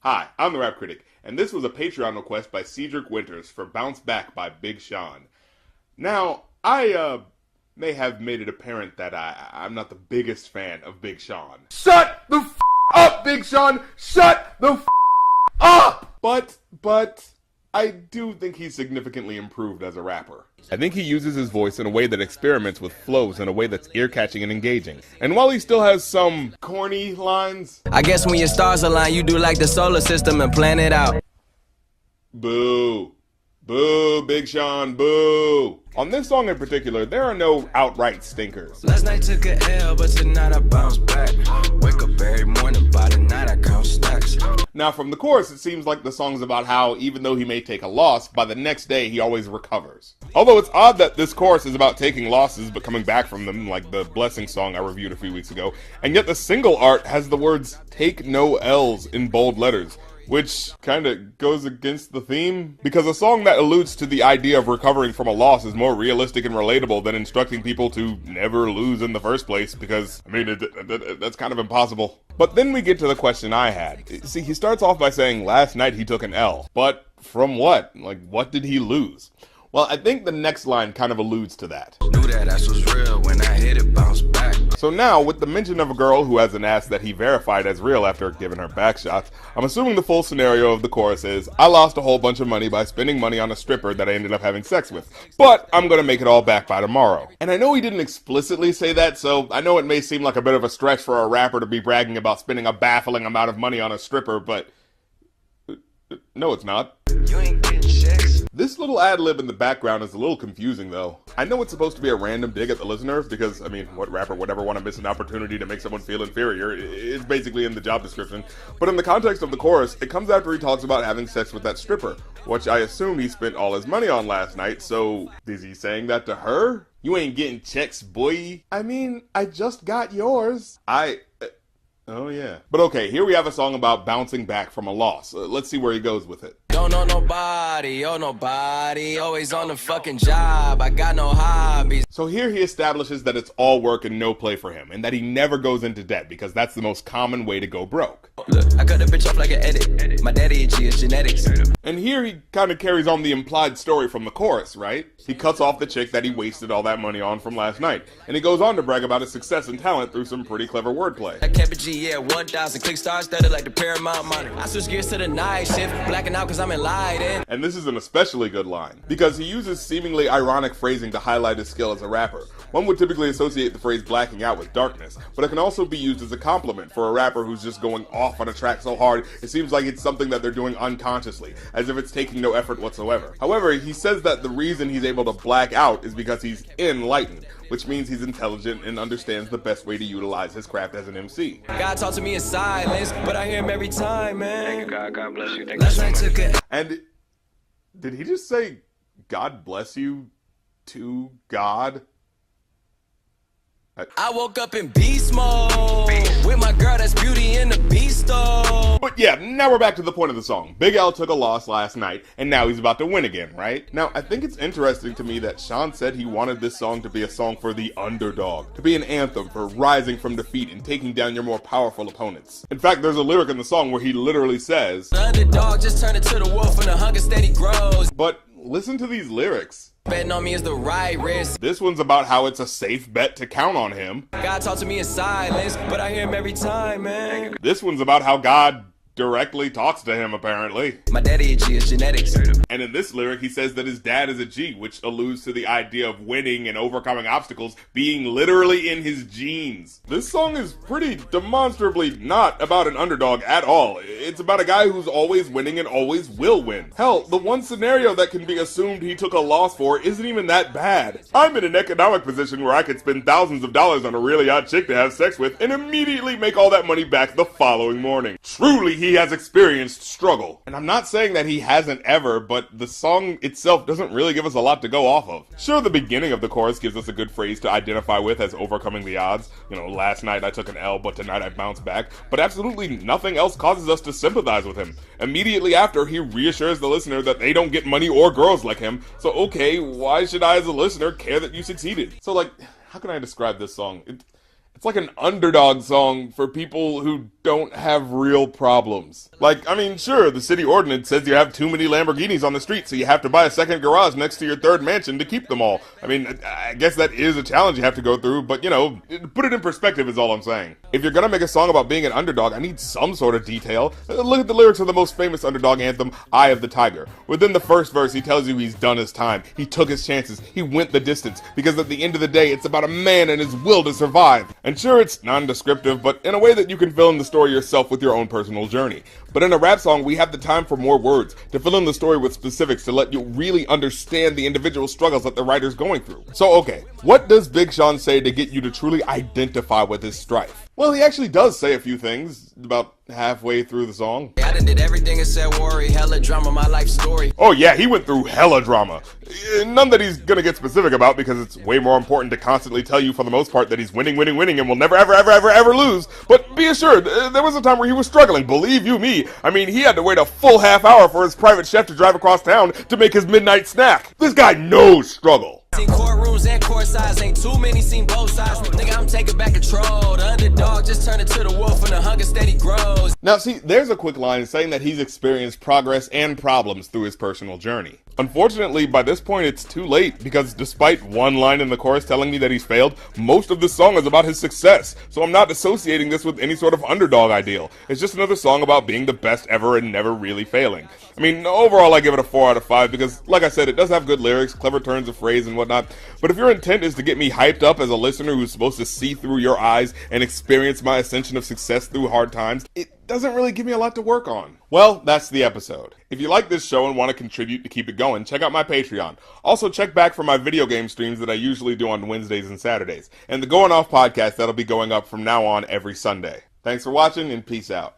Hi, I'm the Rap Critic, and this was a Patreon request by Cedric Winters for Bounce Back by Big Sean. Now, I may have made it apparent that I'm not the biggest fan of Big Sean. Shut the up, Big Sean! Shut the up! But, I do think he's significantly improved as a rapper. I think he uses his voice in a way that experiments with flows in a way that's ear-catching and engaging. And while he still has some corny lines... I guess when your stars align, you do like the solar system and plan it out. Boo. Boo, Big Sean, boo. On this song in particular, there are no outright stinkers. Last night took a L, but tonight I bounce back. Wake up every morning, by the night I count stacks. Now, from the chorus, it seems like the song's about how, even though he may take a loss, by the next day he always recovers. Although it's odd that this chorus is about taking losses but coming back from them, like the Blessing song I reviewed a few weeks ago, and yet the single art has the words, "Take no L's" in bold letters, which kinda goes against the theme, because a song that alludes to the idea of recovering from a loss is more realistic and relatable than instructing people to never lose in the first place, because, I mean, that's kind of impossible. But then we get to the question I had. See, he starts off by saying last night he took an L, but from what? Like, what did he lose? Well, I think the next line kind of alludes to that. Knew that ass was real when I hit it, bounce back. So now, with the mention of a girl who has an ass that he verified as real after giving her back shots, I'm assuming the full scenario of the chorus is, I lost a whole bunch of money by spending money on a stripper that I ended up having sex with, but I'm gonna make it all back by tomorrow. And I know he didn't explicitly say that, so I know it may seem like a bit of a stretch for a rapper to be bragging about spending a baffling amount of money on a stripper, but no, it's not. You ain't getting checks. This little ad-lib in the background is a little confusing, though. I know it's supposed to be a random dig at the listener, because, I mean, what rapper would ever want to miss an opportunity to make someone feel inferior? It's basically in the job description. But in the context of the chorus, it comes after he talks about having sex with that stripper, which I assume he spent all his money on last night, so is he saying that to her? You ain't getting checks, boy. I mean, I just got yours. Oh yeah. But okay, here we have a song about bouncing back from a loss. Let's see where he goes with it. Don't know nobody, oh nobody, always on the fucking job, I got no hobbies. So here he establishes that it's all work and no play for him, and that he never goes into debt, because that's the most common way to go broke. Look, I cut a bitch off like an edit. My daddy itchy is genetics. And here he kind of carries on the implied story from the chorus, right? He cuts off the chick that he wasted all that money on from last night, and he goes on to brag about his success and talent through some pretty clever wordplay. I kept a G, yeah, 1,000 click stars studded like the Paramount monitor. I switch gears to the night shift, blacking out cause I'm enlightened. And this is an especially good line, because he uses seemingly ironic phrasing to highlight his skill as a rapper. One would typically associate the phrase blacking out with darkness, but it can also be used as a compliment for a rapper who's just going off on a track so hard, it seems like it's something that they're doing unconsciously, as if it's taking no effort whatsoever. However, he says that the reason he's able to black out is because he's enlightened, which means he's intelligent and understands the best way to utilize his craft as an MC. God talk to me in silence, but I hear him every time, man. Thank you, God. God bless you. Thank Last you so night much. took a And did he just say, God bless you to God? I woke up in beast mode with my girl that's Beauty in the Beast though. But yeah, now we're back to the point of the song. Big L took a loss last night, and now he's about to win again, right? Now, I think it's interesting to me that Sean said he wanted this song to be a song for the underdog, to be an anthem for rising from defeat and taking down your more powerful opponents. In fact, there's a lyric in the song where he literally says, The underdog just turned into the wolf and the hunger steady grows. but listen to these lyrics. Betting on me is the right risk. This one's about how it's a safe bet to count on him. God talk to me in silence, but I hear him every time, man. This one's about how God directly talks to him, apparently. My daddy itchy is genetics. And in this lyric, he says that his dad is a G, which alludes to the idea of winning and overcoming obstacles being literally in his genes. This song is pretty demonstrably not about an underdog at all. It's about a guy who's always winning and always will win. Hell, the one scenario that can be assumed he took a loss for isn't even that bad. I'm in an economic position where I could spend thousands of dollars on a really hot chick to have sex with and immediately make all that money back the following morning. Truly, he has experienced struggle. And I'm not saying that he hasn't ever, but the song itself doesn't really give us a lot to go off of. Sure, the beginning of the chorus gives us a good phrase to identify with as overcoming the odds. You know, last night I took an L, but tonight I bounced back. But absolutely nothing else causes us to sympathize with him. Immediately after, he reassures the listener that they don't get money or girls like him. So okay, why should I as a listener care that you succeeded? So like, how can I describe this song? It's like an underdog song for people who don't have real problems. Like, I mean, sure, the city ordinance says you have too many Lamborghinis on the street, so you have to buy a second garage next to your third mansion to keep them all. I mean, I guess that is a challenge you have to go through, but, you know, put it in perspective is all I'm saying. If you're gonna make a song about being an underdog, I need some sort of detail. Look at the lyrics of the most famous underdog anthem, Eye of the Tiger. Within the first verse, he tells you he's done his time. He took his chances. He went the distance. Because at the end of the day, it's about a man and his will to survive. And sure, it's non-descriptive, but in a way that you can fill in the story yourself with your own personal journey. But in a rap song, we have the time for more words, to fill in the story with specifics, to let you really understand the individual struggles that the writer's going through. So okay, what does Big Sean say to get you to truly identify with his strife? Well, he actually does say a few things about halfway through the song. I done did everything except worry, hella drama, my life story. Oh yeah, he went through hella drama. None that he's gonna get specific about because it's way more important to constantly tell you for the most part that he's winning and will never ever lose. But be assured, there was a time where he was struggling, believe you me. I mean, he had to wait a full half hour for his private chef to drive across town to make his midnight snack. This guy knows struggle. Seen courtrooms and court sides, ain't too many seen both sides. Nigga, I'm taking back control. The underdog just turned into the wolf and the hunger steady grows. Now see, there's a quick line saying that he's experienced progress and problems through his personal journey. Unfortunately, by this point it's too late, because despite one line in the chorus telling me that he's failed, most of the song is about his success, so I'm not associating this with any sort of underdog ideal. It's just another song about being the best ever and never really failing. I mean, overall I give it a 4 out of 5 because, like I said, it does have good lyrics, clever turns of phrase and whatnot, but if your intent is to get me hyped up as a listener who's supposed to see through your eyes and experience my ascension of success through hard times, it doesn't really give me a lot to work on. Well, that's the episode. If you like this show and want to contribute to keep it going, check out my Patreon. Also, check back for my video game streams that I usually do on Wednesdays and Saturdays, and the Going Off podcast that'll be going up from now on every Sunday. Thanks for watching, and peace out.